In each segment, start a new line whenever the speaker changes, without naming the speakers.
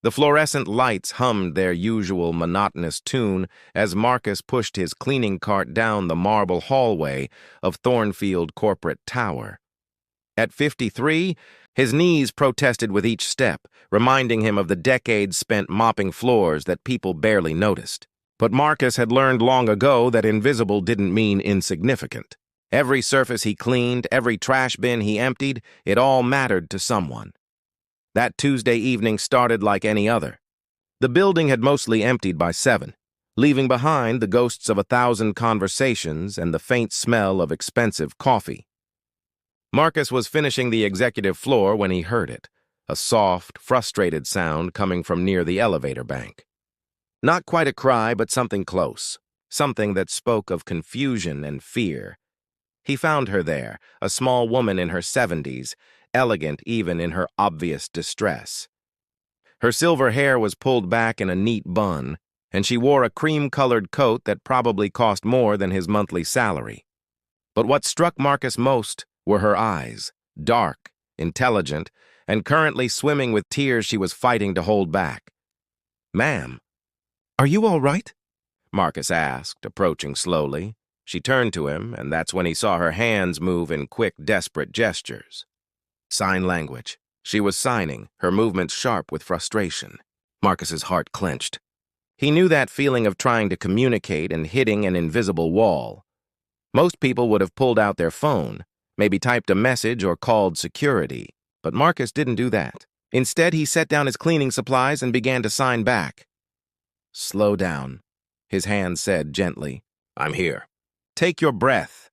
The fluorescent lights hummed their usual monotonous tune as Marcus pushed his cleaning cart down the marble hallway of Thornfield Corporate Tower. At 53, his knees protested with each step, reminding him of the decades spent mopping floors that people barely noticed. But Marcus had learned long ago that invisible didn't mean insignificant. Every surface he cleaned, every trash bin he emptied, it all mattered to someone. That Tuesday evening started like any other. The building had mostly emptied by 7, leaving behind the ghosts of 1,000 conversations and the faint smell of expensive coffee. Marcus was finishing the executive floor when he heard it, a soft, frustrated sound coming from near the elevator bank. Not quite a cry, but something close, something that spoke of confusion and fear. He found her there, a small woman in her 70s, elegant even in her obvious distress. Her silver hair was pulled back in a neat bun, and she wore a cream-colored coat that probably cost more than his monthly salary. But what struck Marcus most were her eyes, dark, intelligent, and currently swimming with tears she was fighting to hold back. "Ma'am, are you all right?" Marcus asked, approaching slowly. She turned to him, and that's when he saw her hands move in quick, desperate gestures. Sign language. She was signing, her movements sharp with frustration. Marcus's heart clenched. He knew that feeling of trying to communicate and hitting an invisible wall. Most people would have pulled out their phone, maybe typed a message or called security, but Marcus didn't do that. Instead, he set down his cleaning supplies and began to sign back. "Slow down," his hand said gently. "I'm here. Take your breath."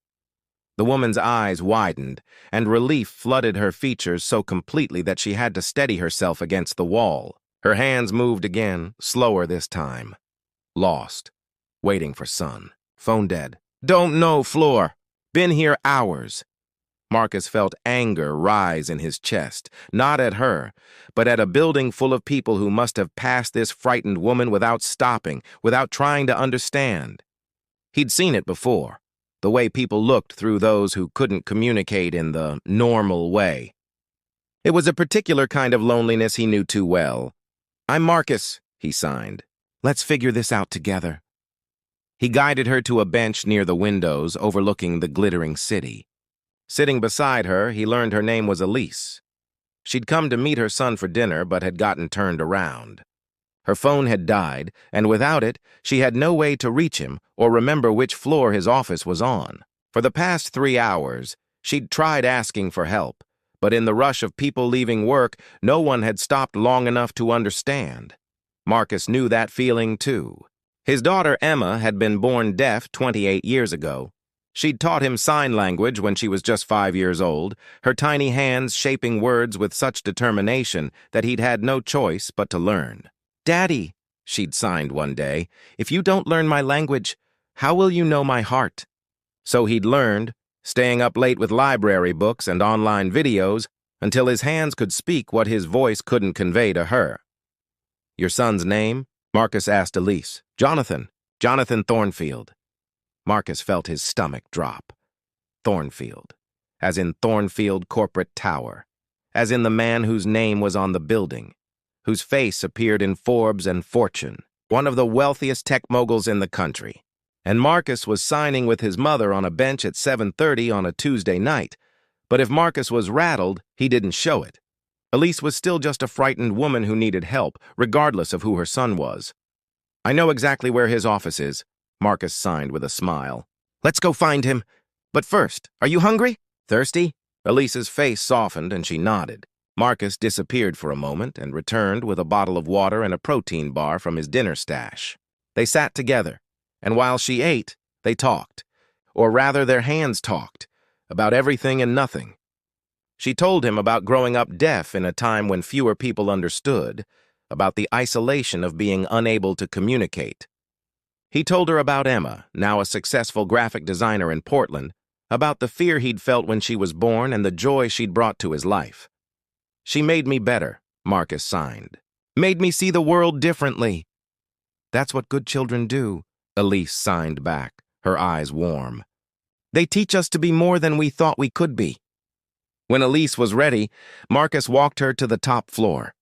The woman's eyes widened, and relief flooded her features so completely that she had to steady herself against the wall. Her hands moved again, slower this time. Lost. Waiting for son. Phone dead. "Don't know, floor. Been here hours." Marcus felt anger rise in his chest, not at her, but at a building full of people who must have passed this frightened woman without stopping, without trying to understand. He'd seen it before. The way people looked through those who couldn't communicate in the normal way. It was a particular kind of loneliness he knew too well. "I'm Marcus," he signed. "Let's figure this out together." He guided her to a bench near the windows overlooking the glittering city. Sitting beside her, he learned her name was Elise. She'd come to meet her son for dinner but had gotten turned around. Her phone had died, and without it, she had no way to reach him or remember which floor his office was on. For the past 3 hours, she'd tried asking for help, but in the rush of people leaving work, no one had stopped long enough to understand. Marcus knew that feeling, too. His daughter Emma had been born deaf 28 years ago. She'd taught him sign language when she was just 5 years old, her tiny hands shaping words with such determination that he'd had no choice but to learn. "Daddy," she'd signed one day, "if you don't learn my language, how will you know my heart?" So he'd learned, staying up late with library books and online videos until his hands could speak what his voice couldn't convey to her. "Your son's name?" Marcus asked Elise. "Jonathan. Jonathan Thornfield." Marcus felt his stomach drop. Thornfield. As in Thornfield Corporate Tower. As in the man whose name was on the building, whose face appeared in Forbes and Fortune, one of the wealthiest tech moguls in the country. And Marcus was signing with his mother on a bench at 7:30 on a Tuesday night. But if Marcus was rattled, he didn't show it. Elise was still just a frightened woman who needed help, regardless of who her son was. "I know exactly where his office is," Marcus signed with a smile. "Let's go find him. But first, are you hungry? Thirsty?" Elise's face softened and she nodded. Marcus disappeared for a moment and returned with a bottle of water and a protein bar from his dinner stash. They sat together, and while she ate, they talked. Or rather, their hands talked, about everything and nothing. She told him about growing up deaf in a time when fewer people understood, about the isolation of being unable to communicate. He told her about Emma, now a successful graphic designer in Portland, about the fear he'd felt when she was born and the joy she'd brought to his life. "She made me better," Marcus signed. "Made me see the world differently." "That's what good children do," Elise signed back, her eyes warm. "They teach us to be more than we thought we could be." When Elise was ready, Marcus walked her to the top floor.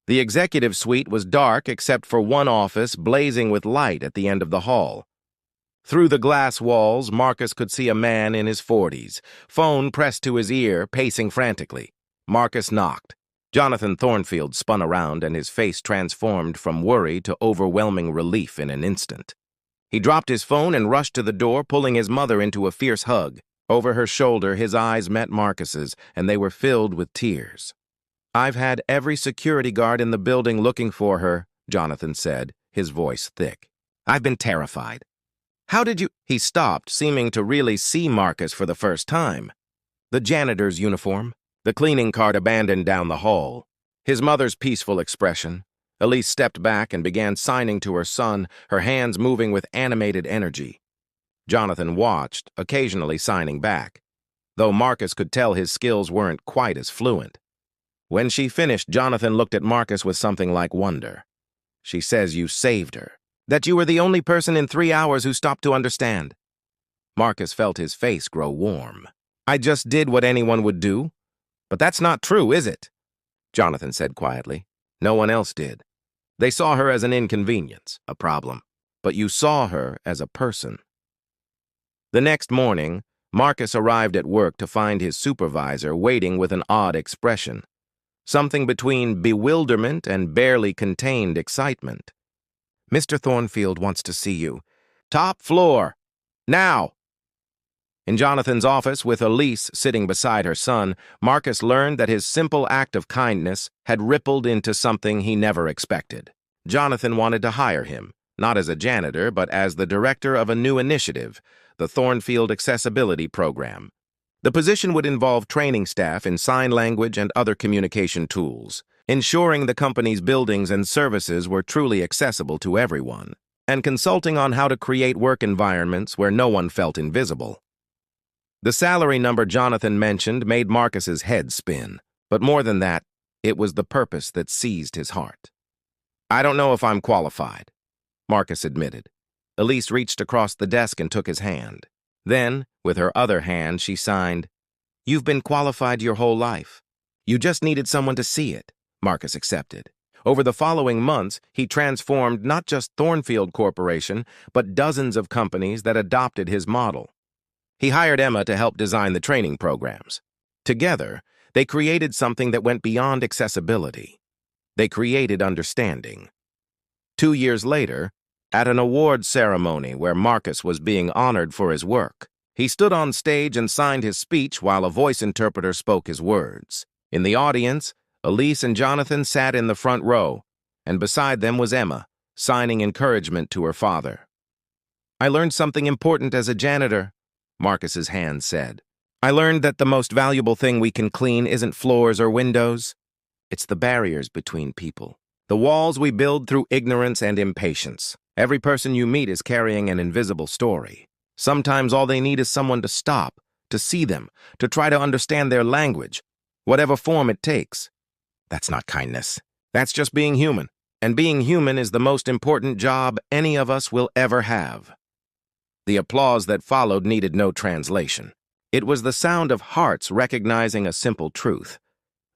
The executive suite was dark except for one office blazing with light at the end of the hall. Through the glass walls, Marcus could see a man in his 40s, phone pressed to his ear, pacing frantically. Marcus knocked. Jonathan Thornfield spun around and his face transformed from worry to overwhelming relief in an instant. He dropped his phone and rushed to the door, pulling his mother into a fierce hug. Over her shoulder, his eyes met Marcus's, and they were filled with tears. "I've had every security guard in the building looking for her," Jonathan said, his voice thick. "I've been terrified." "How did you—" He stopped, seeming to really see Marcus for the first time. The janitor's uniform, the cleaning cart abandoned down the hall, his mother's peaceful expression. Elise stepped back and began signing to her son, her hands moving with animated energy. Jonathan watched, occasionally signing back, though Marcus could tell his skills weren't quite as fluent. When she finished, Jonathan looked at Marcus with something like wonder. "She says you saved her, that you were the only person in 3 hours who stopped to understand." Marcus felt his face grow warm. "I just did what anyone would do. But that's not true, is it?" Jonathan said quietly. "No one else did. They saw her as an inconvenience, a problem. But you saw her as a person." The next morning, Marcus arrived at work to find his supervisor waiting with an odd expression, something between bewilderment and barely contained excitement. "Mr. Thornfield wants to see you. Top floor. Now!" In Jonathan's office, with Elise sitting beside her son, Marcus learned that his simple act of kindness had rippled into something he never expected. Jonathan wanted to hire him, not as a janitor, but as the director of a new initiative, the Thornfield Accessibility Program. The position would involve training staff in sign language and other communication tools, ensuring the company's buildings and services were truly accessible to everyone, and consulting on how to create work environments where no one felt invisible. The salary number Jonathan mentioned made Marcus's head spin, but more than that, it was the purpose that seized his heart. "I don't know if I'm qualified," Marcus admitted. Elise reached across the desk and took his hand. Then, with her other hand, she signed, "You've been qualified your whole life. You just needed someone to see it," Marcus accepted. Over the following months, he transformed not just Thornfield Corporation, but dozens of companies that adopted his model. He hired Emma to help design the training programs. Together, they created something that went beyond accessibility. They created understanding. 2 years later, at an award ceremony where Marcus was being honored for his work, he stood on stage and signed his speech while a voice interpreter spoke his words. In the audience, Elise and Jonathan sat in the front row, and beside them was Emma, signing encouragement to her father. "I learned something important as a janitor," Marcus's hand said. "I learned that the most valuable thing we can clean isn't floors or windows. It's the barriers between people, the walls we build through ignorance and impatience. Every person you meet is carrying an invisible story. Sometimes all they need is someone to stop, to see them, to try to understand their language, whatever form it takes. That's not kindness. That's just being human. And being human is the most important job any of us will ever have." The applause that followed needed no translation. It was the sound of hearts recognizing a simple truth,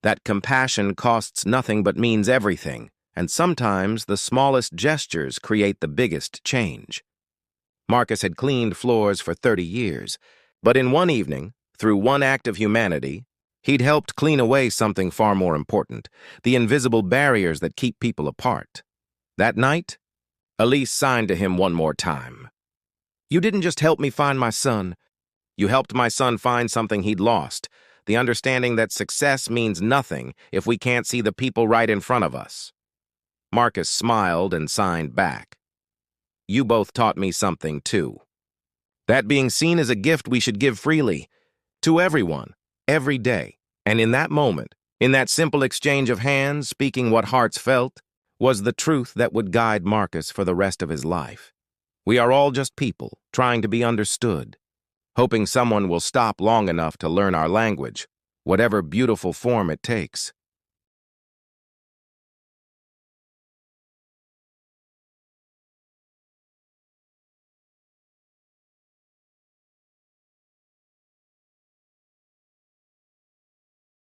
that compassion costs nothing but means everything, and sometimes the smallest gestures create the biggest change. Marcus had cleaned floors for 30 years, but in one evening, through one act of humanity, he'd helped clean away something far more important, the invisible barriers that keep people apart. That night, Elise signed to him one more time. "You didn't just help me find my son. You helped my son find something he'd lost, the understanding that success means nothing if we can't see the people right in front of us." Marcus smiled and signed back. "You both taught me something, too. That being seen is a gift we should give freely, to everyone, every day." And in that moment, in that simple exchange of hands, speaking what hearts felt, was the truth that would guide Marcus for the rest of his life. We are all just people, trying to be understood, hoping someone will stop long enough to learn our language, whatever beautiful form it takes.